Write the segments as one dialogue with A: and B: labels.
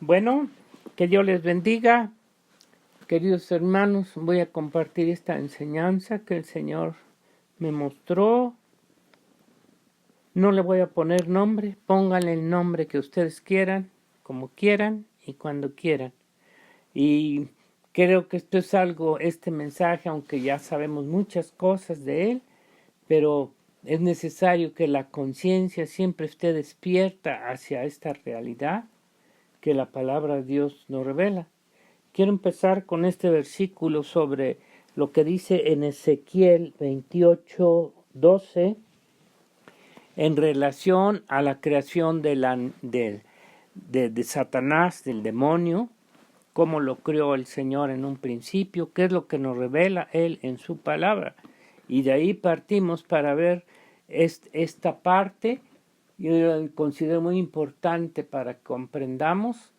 A: Bueno, que Dios les bendiga. Queridos hermanos, voy a compartir esta enseñanza que el Señor me mostró. No le voy a poner nombre, pónganle el nombre que ustedes quieran, como quieran y cuando quieran. Y creo que esto es este mensaje, aunque ya sabemos muchas cosas de él, pero es necesario que la conciencia siempre esté despierta hacia esta realidad que la palabra de Dios nos revela. Quiero empezar con este versículo sobre lo que dice en Ezequiel 28:12 en relación a la creación de Satanás, del demonio, cómo lo creó el Señor en un principio, qué es lo que nos revela Él en su palabra. Y de ahí partimos para ver esta parte. Yo la considero muy importante para que comprendamos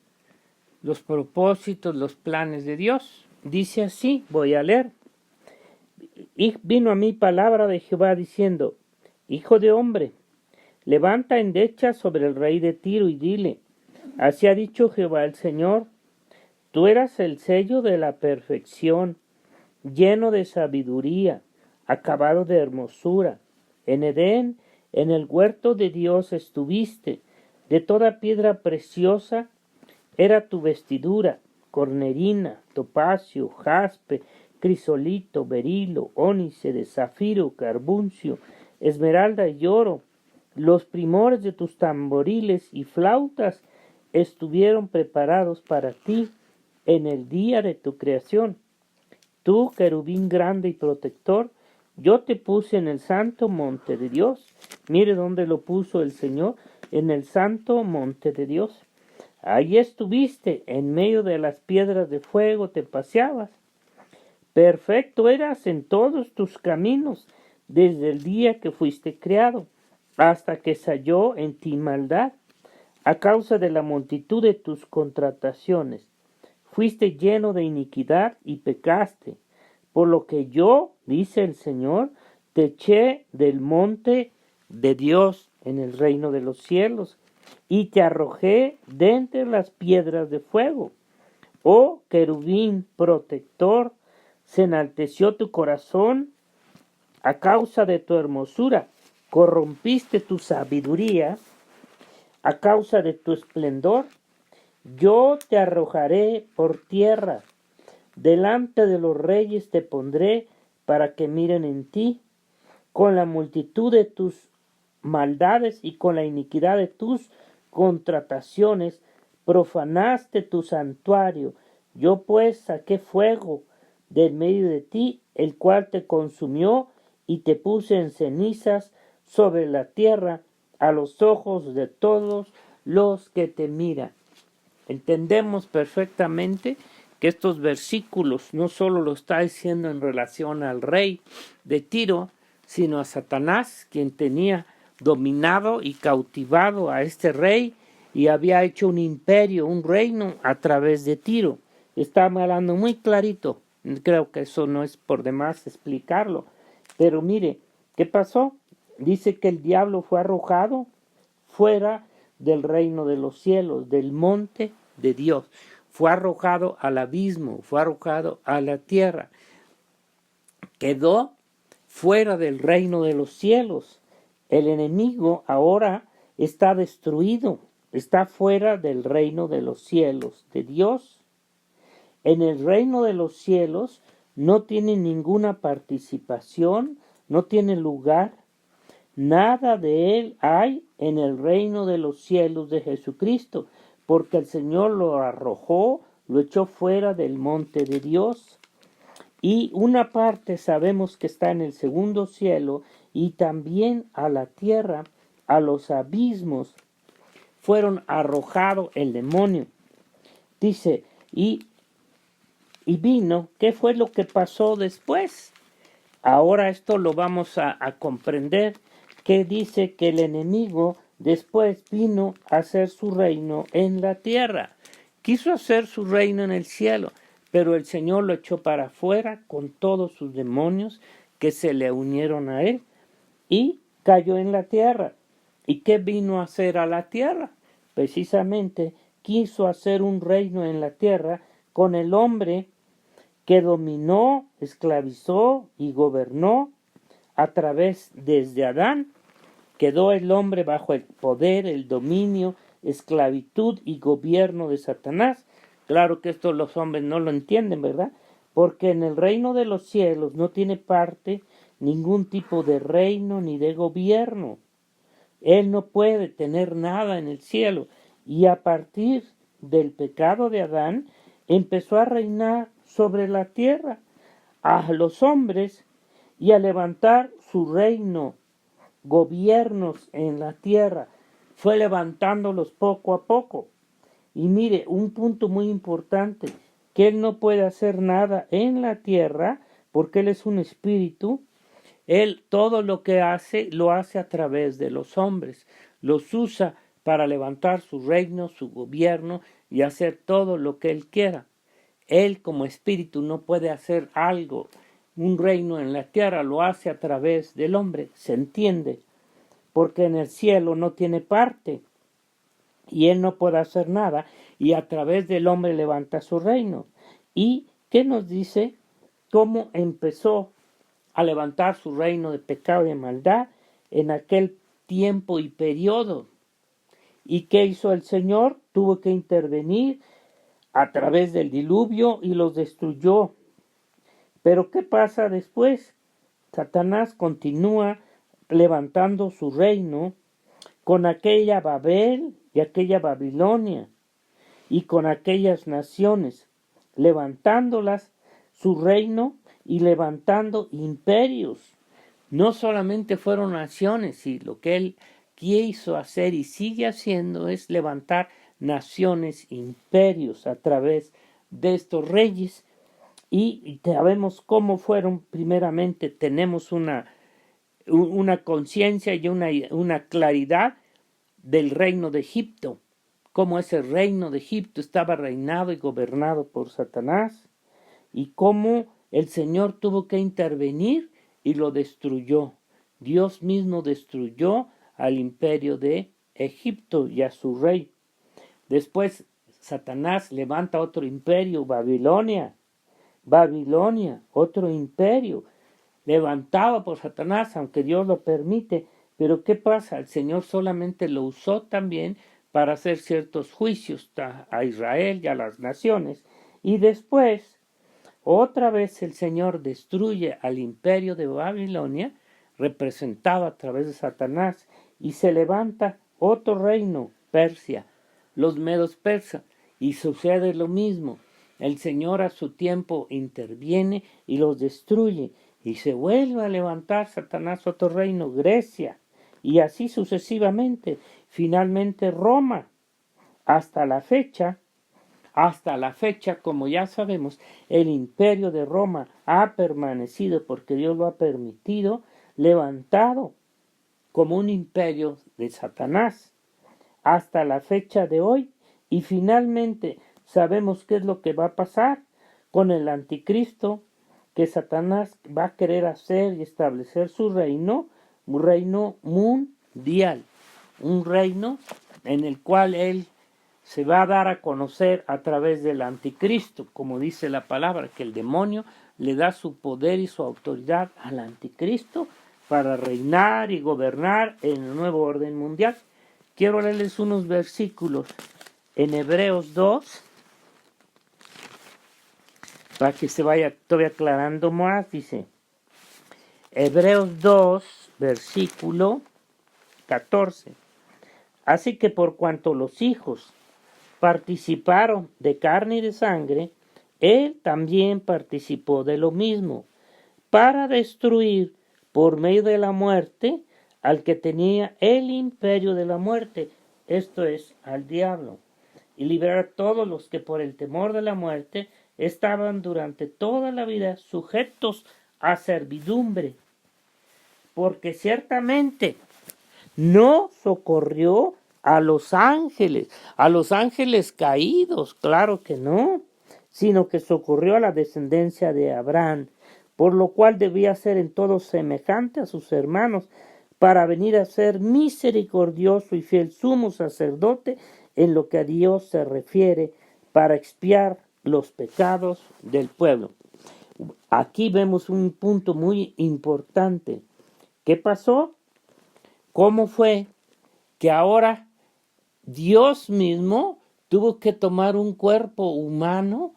A: los propósitos, los planes de Dios. Dice así, voy a leer. Y vino a mí palabra de Jehová diciendo: Hijo de hombre, levanta endecha sobre el rey de Tiro y dile: Así ha dicho Jehová el Señor, tú eras el sello de la perfección, lleno de sabiduría, acabado de hermosura. En Edén, en el huerto de Dios estuviste, de toda piedra preciosa era tu vestidura, cornerina, topacio, jaspe, crisolito, berilo, ónice, de zafiro, carbuncio, esmeralda y oro. Los primores de tus tamboriles y flautas estuvieron preparados para ti en el día de tu creación. Tú, querubín grande y protector, yo te puse en el santo monte de Dios. Mire dónde lo puso el Señor, en el santo monte de Dios. Allí estuviste, en medio de las piedras de fuego te paseabas. Perfecto eras en todos tus caminos, desde el día que fuiste creado, hasta que se halló en ti maldad, a causa de la multitud de tus contrataciones. Fuiste lleno de iniquidad y pecaste, por lo que yo, dice el Señor, te eché del monte de Dios en el reino de los cielos, y te arrojé de entre las piedras de fuego. Oh querubín protector, se enalteció tu corazón a causa de tu hermosura, corrompiste tu sabiduría a causa de tu esplendor. Yo te arrojaré por tierra, delante de los reyes te pondré para que miren en ti. Con la multitud de tus maldades y con la iniquidad de tus contrataciones profanaste tu santuario. Yo pues saqué fuego del medio de ti, el cual te consumió, y te puse en cenizas sobre la tierra a los ojos de todos los que te miran. Entendemos perfectamente que estos versículos no solo lo está diciendo en relación al rey de Tiro, sino a Satanás, quien tenía dominado y cautivado a este rey y había hecho un imperio, un reino a través de Tiro. Está hablando muy clarito. Creo que eso no es por demás explicarlo. Pero mire, ¿qué pasó? Dice que el diablo fue arrojado fuera del reino de los cielos, del monte de Dios. Fue arrojado al abismo, fue arrojado a la tierra. Quedó fuera del reino de los cielos. El enemigo ahora está destruido, está fuera del reino de los cielos de Dios. En el reino de los cielos no tiene ninguna participación, no tiene lugar. Nada de él hay en el reino de los cielos de Jesucristo, porque el Señor lo arrojó, lo echó fuera del monte de Dios. Y una parte sabemos que está en el segundo cielo y también a la tierra, a los abismos, fueron arrojados el demonio. Dice, y vino, ¿qué fue lo que pasó después? Ahora esto lo vamos a comprender, que dice que el enemigo después vino a hacer su reino en la tierra. Quiso hacer su reino en el cielo, pero el Señor lo echó para afuera con todos sus demonios que se le unieron a él y cayó en la tierra. ¿Y qué vino a hacer a la tierra? Precisamente quiso hacer un reino en la tierra con el hombre que dominó, esclavizó y gobernó a través desde Adán. Quedó el hombre bajo el poder, el dominio, esclavitud y gobierno de Satanás. Claro que esto los hombres no lo entienden, ¿verdad? Porque en el reino de los cielos no tiene parte ningún tipo de reino ni de gobierno. Él no puede tener nada en el cielo. Y a partir del pecado de Adán, empezó a reinar sobre la tierra a los hombres y a levantar su reino, gobiernos en la tierra. Fue levantándolos poco a poco. Y mire, un punto muy importante, que Él no puede hacer nada en la tierra porque Él es un espíritu. Él todo lo que hace, lo hace a través de los hombres. Los usa para levantar su reino, su gobierno y hacer todo lo que Él quiera. Él como espíritu no puede hacer algo, un reino en la tierra, lo hace a través del hombre, se entiende, porque en el cielo no tiene parte y Él no puede hacer nada y a través del hombre levanta su reino. ¿Y qué nos dice? ¿Cómo empezó a levantar su reino de pecado y de maldad en aquel tiempo y periodo? ¿Y qué hizo el Señor? Tuvo que intervenir a través del diluvio y los destruyó. Pero ¿qué pasa después? Satanás continúa levantando su reino con aquella Babel y aquella Babilonia y con aquellas naciones, levantándolas su reino y levantando imperios. No solamente fueron naciones, y lo que él quiso hacer y sigue haciendo es levantar naciones, imperios a través de estos reyes. Y sabemos cómo fueron. Primeramente tenemos una conciencia y una claridad del reino de Egipto, cómo ese reino de Egipto estaba reinado y gobernado por Satanás, y cómo el Señor tuvo que intervenir y lo destruyó. Dios mismo destruyó al imperio de Egipto y a su rey. Después Satanás levanta otro imperio, Babilonia, otro imperio, levantado por Satanás, aunque Dios lo permite. Pero ¿qué pasa? El Señor solamente lo usó también para hacer ciertos juicios a Israel y a las naciones. Y después, otra vez el Señor destruye al imperio de Babilonia, representado a través de Satanás, y se levanta otro reino, Persia, los medos persas, y sucede lo mismo. El Señor a su tiempo interviene y los destruye, y se vuelve a levantar Satanás otro reino, Grecia, y así sucesivamente. Finalmente Roma, hasta la fecha, como ya sabemos, el imperio de Roma ha permanecido, porque Dios lo ha permitido, levantado como un imperio de Satanás, hasta la fecha de hoy. Y finalmente sabemos qué es lo que va a pasar con el anticristo, que Satanás va a querer hacer y establecer su reino, un reino mundial, un reino en el cual él se va a dar a conocer a través del anticristo, como dice la palabra, que el demonio le da su poder y su autoridad al anticristo para reinar y gobernar en el nuevo orden mundial. Quiero leerles unos versículos en Hebreos 2, para que se vaya todavía aclarando más. Dice Hebreos 2, versículo 14. Así que por cuanto los hijos participaron de carne y de sangre, él también participó de lo mismo, para destruir por medio de la muerte al que tenía el imperio de la muerte, esto es, al diablo, y liberar a todos los que por el temor de la muerte estaban durante toda la vida sujetos a servidumbre, porque ciertamente no socorrió a los ángeles caídos, claro que no, sino que socorrió a la descendencia de Abraham, por lo cual debía ser en todo semejante a sus hermanos, para venir a ser misericordioso y fiel sumo sacerdote en lo que a Dios se refiere, para expiar los pecados del pueblo. Aquí vemos un punto muy importante. ¿Qué pasó? ¿Cómo fue que ahora Dios mismo tuvo que tomar un cuerpo humano,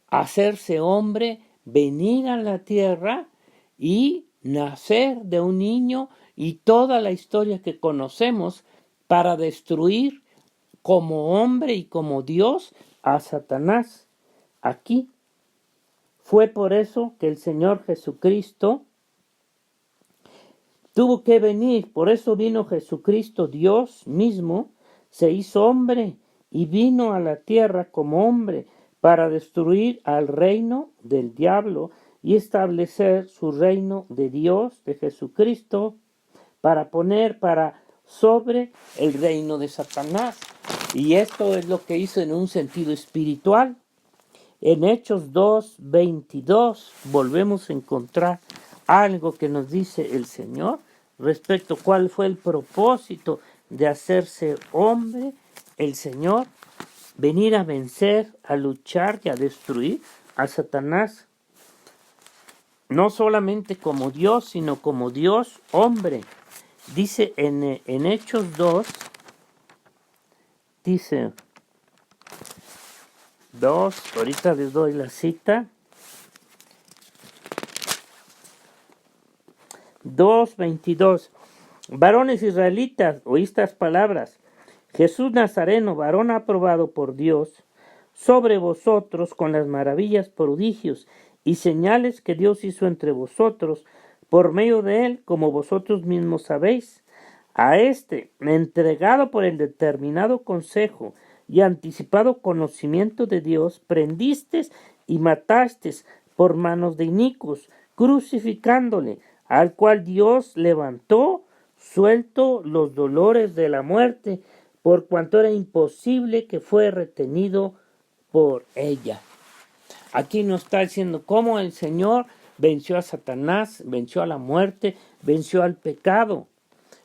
A: hacerse hombre, venir a la tierra y nacer de un niño y toda la historia que conocemos para destruir como hombre y como Dios a Satanás? Aquí fue por eso que el Señor Jesucristo tuvo que venir. Por eso vino Jesucristo, Dios mismo, se hizo hombre y vino a la tierra como hombre para destruir al reino del diablo y establecer su reino de Dios, de Jesucristo, para poner sobre el reino de Satanás. Y esto es lo que hizo en un sentido espiritual. En Hechos 2:22 volvemos a encontrar algo que nos dice el Señor respecto a cuál fue el propósito de hacerse hombre el Señor, venir a vencer, a luchar y a destruir a Satanás, no solamente como Dios, sino como Dios hombre. Dice en Hechos 2, dice 2, ahorita les doy la cita, 2:22. Varones israelitas, oí estas palabras: Jesús Nazareno, varón aprobado por Dios, sobre vosotros con las maravillas, prodigios y señales que Dios hizo entre vosotros, por medio de él, como vosotros mismos sabéis. A este, entregado por el determinado consejo y anticipado conocimiento de Dios, prendistes y matastes por manos de inicuos, crucificándole, al cual Dios levantó, suelto los dolores de la muerte, por cuanto era imposible que fue retenido por ella. Aquí nos está diciendo cómo el Señor venció a Satanás, venció a la muerte, venció al pecado.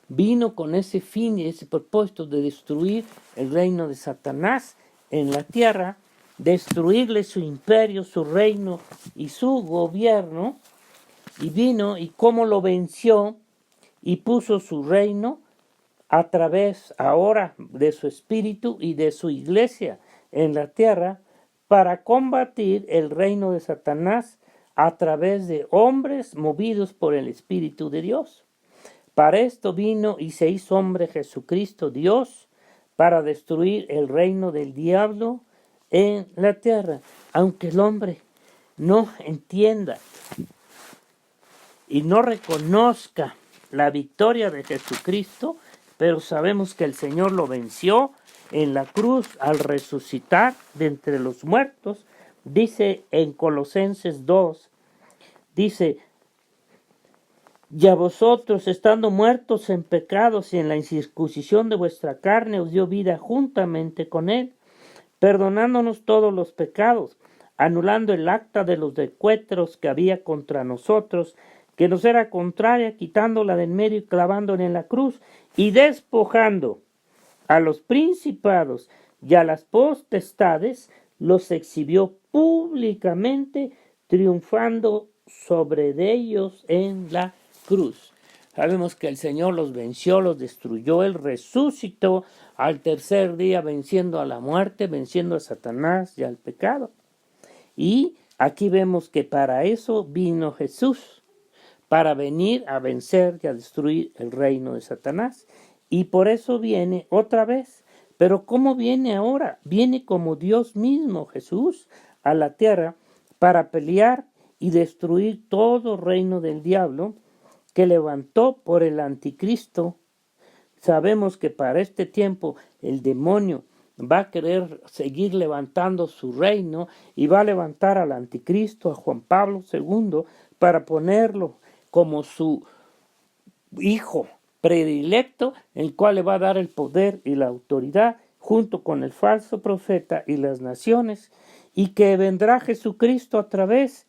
A: Vino con ese fin y ese propósito de destruir el reino de Satanás en la tierra, destruirle su imperio, su reino y su gobierno. Y vino y cómo lo venció y puso su reino a través ahora de su espíritu y de su iglesia en la tierra, para combatir el reino de Satanás a través de hombres movidos por el Espíritu de Dios. Para esto vino y se hizo hombre Jesucristo Dios, para destruir el reino del diablo en la tierra. Aunque el hombre no entienda y no reconozca la victoria de Jesucristo, pero sabemos que el Señor lo venció en la cruz al resucitar de entre los muertos. Dice en Colosenses 2, dice: y a vosotros, estando muertos en pecados y en la incircuncisión de vuestra carne, os dio vida juntamente con él, perdonándonos todos los pecados, anulando el acta de los decretos que había contra nosotros, que nos era contraria, quitándola de en medio y clavándola en la cruz, y despojando a los principados y a las potestades, los exhibió públicamente, triunfando sobre ellos en la cruz. Sabemos que el Señor los venció, los destruyó, Él resucitó al tercer día, venciendo a la muerte, venciendo a Satanás y al pecado. Y aquí vemos que para eso vino Jesús, para venir a vencer y a destruir el reino de Satanás. Y por eso viene otra vez. Pero ¿cómo viene ahora? Viene como Dios mismo, Jesús, a la tierra para pelear y destruir todo reino del diablo que levantó por el anticristo. Sabemos que para este tiempo el demonio va a querer seguir levantando su reino y va a levantar al anticristo, a Juan Pablo II, para ponerlo como su hijo predilecto, el cual le va a dar el poder y la autoridad junto con el falso profeta y las naciones, y que vendrá Jesucristo a través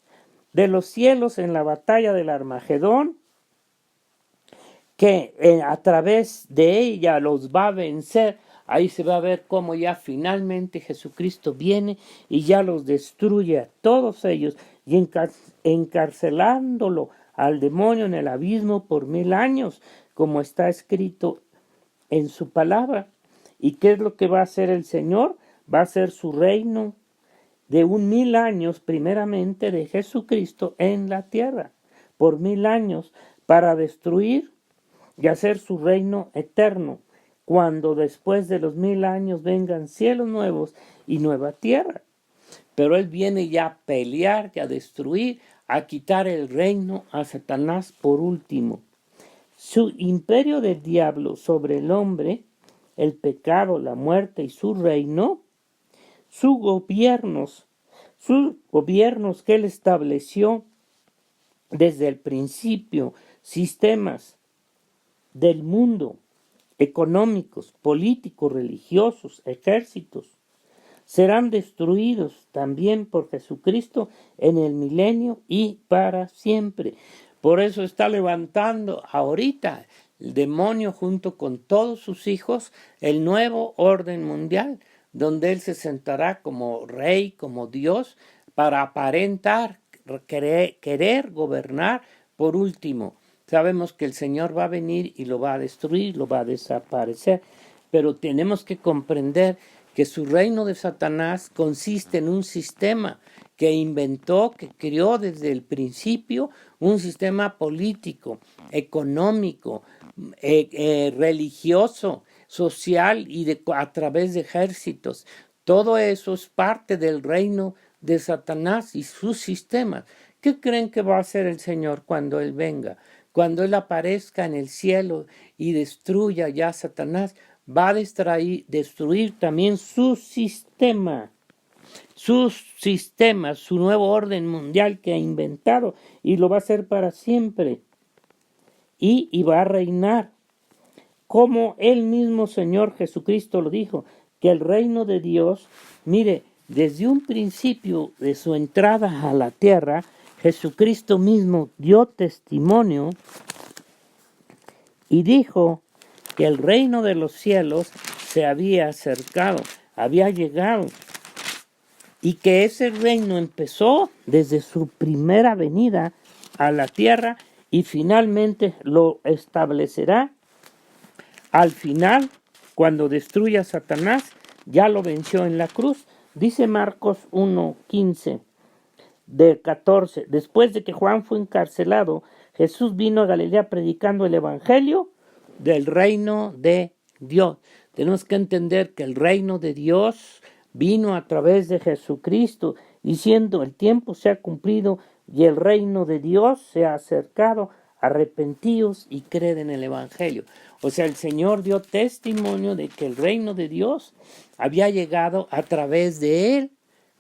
A: de los cielos en la batalla del Armagedón, que a través de ella los va a vencer. Ahí se va a ver cómo ya finalmente Jesucristo viene y ya los destruye a todos ellos y encarcelándolo al demonio en el abismo por 1000 años, como está escrito en su palabra. ¿Y qué es lo que va a hacer el Señor? Va a hacer su reino de 1000 años, primeramente de Jesucristo en la tierra, por 1000 años, para destruir y hacer su reino eterno, cuando después de los 1000 años vengan cielos nuevos y nueva tierra. Pero Él viene ya a pelear, y a destruir, a quitar el reino a Satanás por último. Su imperio del diablo sobre el hombre, el pecado, la muerte y su reino, sus gobiernos que Él estableció desde el principio, sistemas del mundo, económicos, políticos, religiosos, ejércitos, serán destruidos también por Jesucristo en el milenio y para siempre. Por eso está levantando ahorita el demonio junto con todos sus hijos el nuevo orden mundial, donde él se sentará como rey, como Dios, para aparentar, querer gobernar por último. Sabemos que el Señor va a venir y lo va a destruir, lo va a desaparecer, pero tenemos que comprender que su reino de Satanás consiste en un sistema que inventó, que creó desde el principio un sistema político, económico, religioso, social y a través de ejércitos. Todo eso es parte del reino de Satanás y sus sistemas. ¿Qué creen que va a hacer el Señor cuando Él venga? Cuando Él aparezca en el cielo y destruya ya a Satanás, va a destruir también su sistema, su nuevo orden mundial que ha inventado, y lo va a hacer para siempre. Y va a reinar, como el mismo Señor Jesucristo lo dijo, que el reino de Dios, mire, desde un principio de su entrada a la tierra, Jesucristo mismo dio testimonio y dijo que el reino de los cielos se había acercado, había llegado, y que ese reino empezó desde su primera venida a la tierra y finalmente lo establecerá al final, cuando destruya a Satanás. Ya lo venció en la cruz. Dice Marcos 1:15 de 14. Después de que Juan fue encarcelado, Jesús vino a Galilea predicando el evangelio del reino de Dios. Tenemos que entender que el reino de Dios vino a través de Jesucristo, diciendo: el tiempo se ha cumplido y el reino de Dios se ha acercado. Arrepentíos y creed en el evangelio. O sea, el Señor dio testimonio de que el reino de Dios había llegado a través de Él.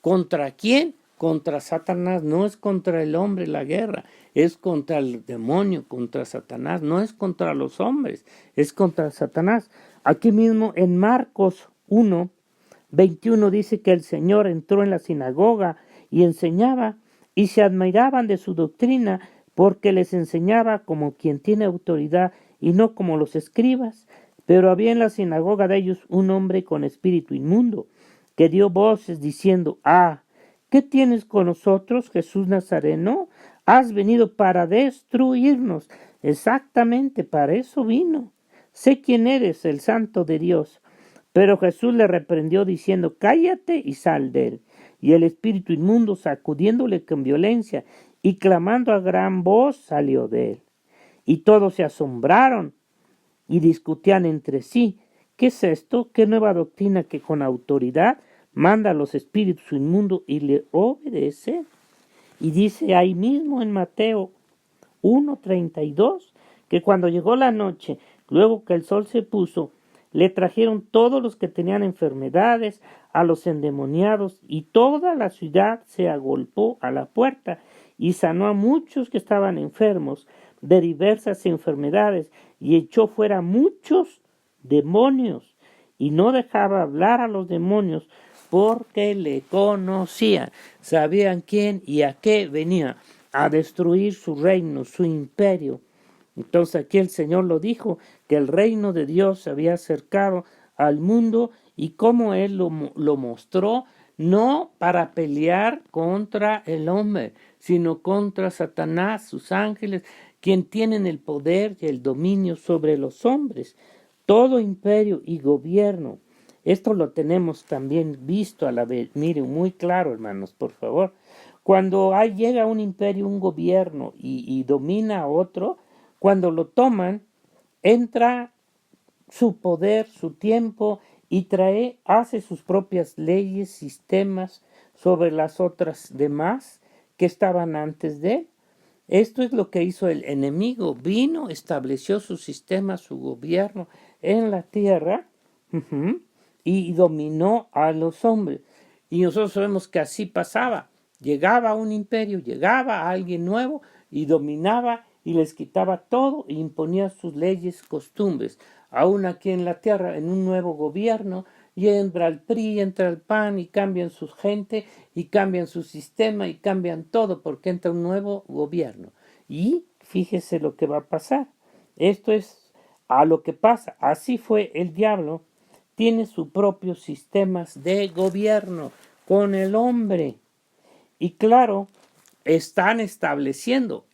A: ¿Contra quién? Contra Satanás. No es contra el hombre la guerra, es contra el demonio, contra Satanás. No es contra los hombres, es contra Satanás. Aquí mismo en Marcos 1:21 dice que el Señor entró en la sinagoga y enseñaba, y se admiraban de su doctrina, porque les enseñaba como quien tiene autoridad y no como los escribas. Pero había en la sinagoga de ellos un hombre con espíritu inmundo, que dio voces diciendo: ¿qué tienes con nosotros, Jesús Nazareno? Has venido para destruirnos. Exactamente, para eso vino. Sé quién eres, el Santo de Dios. Pero Jesús le reprendió diciendo: cállate y sal de él. Y el espíritu inmundo, sacudiéndole con violencia y clamando a gran voz, salió de él. Y todos se asombraron y discutían entre sí: ¿qué es esto? ¿Qué nueva doctrina que con autoridad manda a los espíritus inmundos y le obedece? Y dice ahí mismo en Mateo 1:32 que cuando llegó la noche, luego que el sol se puso, le trajeron todos los que tenían enfermedades, a los endemoniados, y toda la ciudad se agolpó a la puerta y sanó a muchos que estaban enfermos de diversas enfermedades, y echó fuera muchos demonios, y no dejaba hablar a los demonios porque le conocían, sabían quién y a qué venía: a destruir su reino, su imperio, Entonces aquí el Señor lo dijo, que el reino de Dios se había acercado al mundo y cómo Él lo mostró, no para pelear contra el hombre, sino contra Satanás, sus ángeles, quien tienen el poder y el dominio sobre los hombres. Todo imperio y gobierno. Esto lo tenemos también visto a la vez. Miren, muy claro, hermanos, por favor. Cuando llega un imperio, un gobierno y domina a otro, cuando lo toman, entra su poder, su tiempo y hace sus propias leyes, sistemas sobre las otras demás que estaban antes de él. Esto es lo que hizo el enemigo. Vino, estableció su sistema, su gobierno en la tierra, y dominó a los hombres. Y nosotros sabemos que así pasaba. Llegaba un imperio, llegaba alguien nuevo y dominaba y les quitaba todo e imponía sus leyes, costumbres. Aún aquí en la tierra, en un nuevo gobierno, y entra el PRI, entra el PAN y cambian su gente y cambian su sistema y cambian todo porque entra un nuevo gobierno. Y fíjese lo que va a pasar. Esto es a lo que pasa. Así fue el diablo. Tiene sus propios sistemas de gobierno con el hombre. Y claro, están estableciendo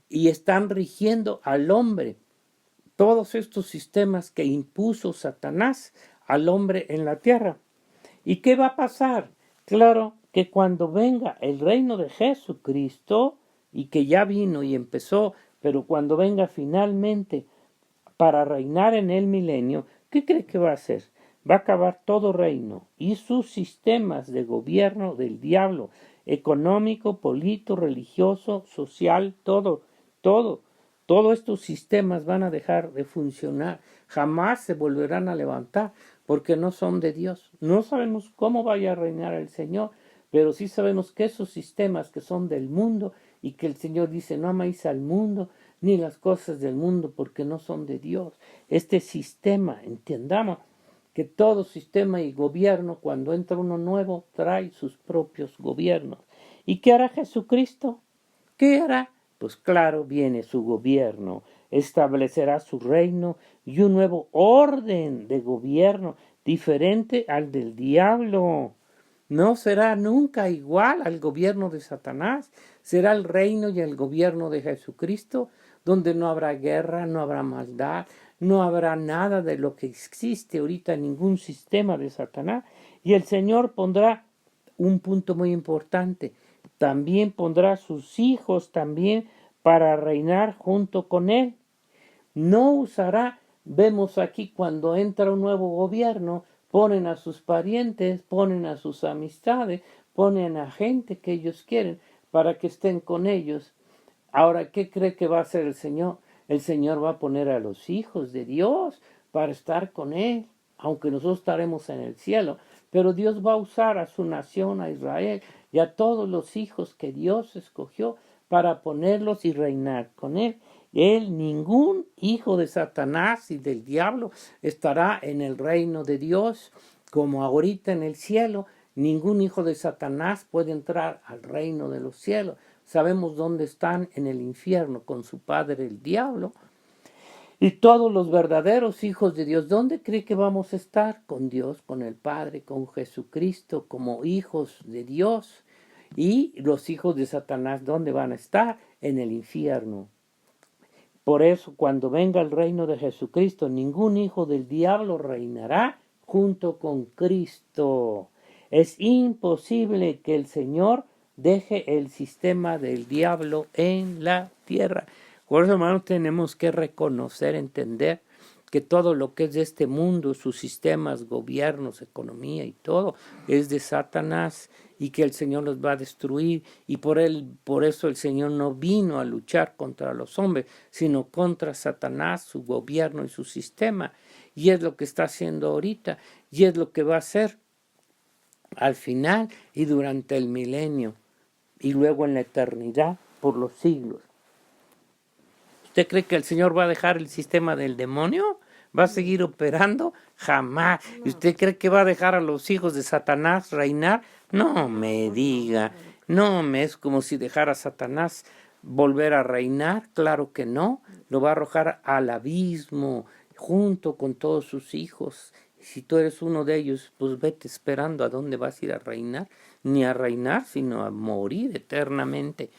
A: y están rigiendo al hombre. Todos estos sistemas que impuso Satanás al hombre en la tierra. ¿Y qué va a pasar? Claro que cuando venga el reino de Jesucristo, y que ya vino y empezó, pero cuando venga finalmente para reinar en el milenio, ¿qué cree que va a hacer? Va a acabar todo reino y sus sistemas de gobierno del diablo, económico, político, religioso, social, todo. Todos estos sistemas van a dejar de funcionar, jamás se volverán a levantar, porque no son de Dios. No sabemos cómo vaya a reinar el Señor, pero sí sabemos que esos sistemas que son del mundo y que el Señor dice, no améis al mundo ni las cosas del mundo porque no son de Dios. Este sistema, entendamos que todo sistema y gobierno, cuando entra uno nuevo, trae sus propios gobiernos. ¿Y qué hará Jesucristo? ¿Qué hará? Pues claro, viene su gobierno, establecerá su reino y un nuevo orden de gobierno diferente al del diablo. No será nunca igual al gobierno de Satanás. Será el reino y el gobierno de Jesucristo, donde no habrá guerra, no habrá maldad, no habrá nada de lo que existe ahorita, ningún sistema de Satanás. Y el Señor pondrá un punto muy importante. También pondrá sus hijos también para reinar junto con él. No usará, vemos aquí cuando entra un nuevo gobierno, ponen a sus parientes, ponen a sus amistades, ponen a gente que ellos quieren para que estén con ellos. Ahora, ¿qué cree que va a hacer el Señor? El Señor va a poner a los hijos de Dios para estar con Él, aunque nosotros estaremos en el cielo. Pero Dios va a usar a su nación, a Israel, y a todos los hijos que Dios escogió para ponerlos y reinar con Él. Él, ningún hijo de Satanás y del diablo estará en el reino de Dios, como ahorita en el cielo. Ningún hijo de Satanás puede entrar al reino de los cielos. Sabemos dónde están, en el infierno, con su padre el diablo. Y todos los verdaderos hijos de Dios, ¿dónde cree que vamos a estar? Con Dios, con el Padre, con Jesucristo, como hijos de Dios. Y los hijos de Satanás, ¿dónde van a estar? En el infierno. Por eso, cuando venga el reino de Jesucristo, ningún hijo del diablo reinará junto con Cristo. Es imposible que el Señor deje el sistema del diablo en la tierra. Por eso, hermanos, tenemos que reconocer, entender que todo lo que es de este mundo, sus sistemas, gobiernos, economía y todo, es de Satanás y que el Señor los va a destruir. Y por eso el Señor no vino a luchar contra los hombres, sino contra Satanás, su gobierno y su sistema. Y es lo que está haciendo ahorita, y es lo que va a hacer al final y durante el milenio, y luego en la eternidad, por los siglos. ¿Usted cree que el Señor va a dejar el sistema del demonio? ¿Va a seguir operando? Jamás. ¿Y usted cree que va a dejar a los hijos de Satanás reinar? No me diga. No, es como si dejara a Satanás volver a reinar, claro que no, lo va a arrojar al abismo junto con todos sus hijos. Si tú eres uno de ellos, pues vete esperando a dónde vas a ir a reinar, ni a reinar, sino a morir eternamente.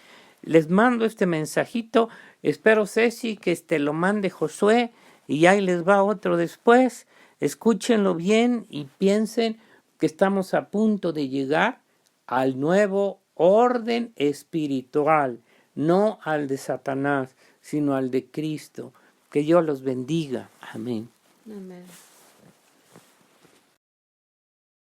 A: Les mando este mensajito, espero Ceci que lo mande Josué y ahí les va otro después. Escúchenlo bien y piensen que estamos a punto de llegar al nuevo orden espiritual, no al de Satanás, sino al de Cristo. Que Dios los bendiga. Amén.
B: Amén.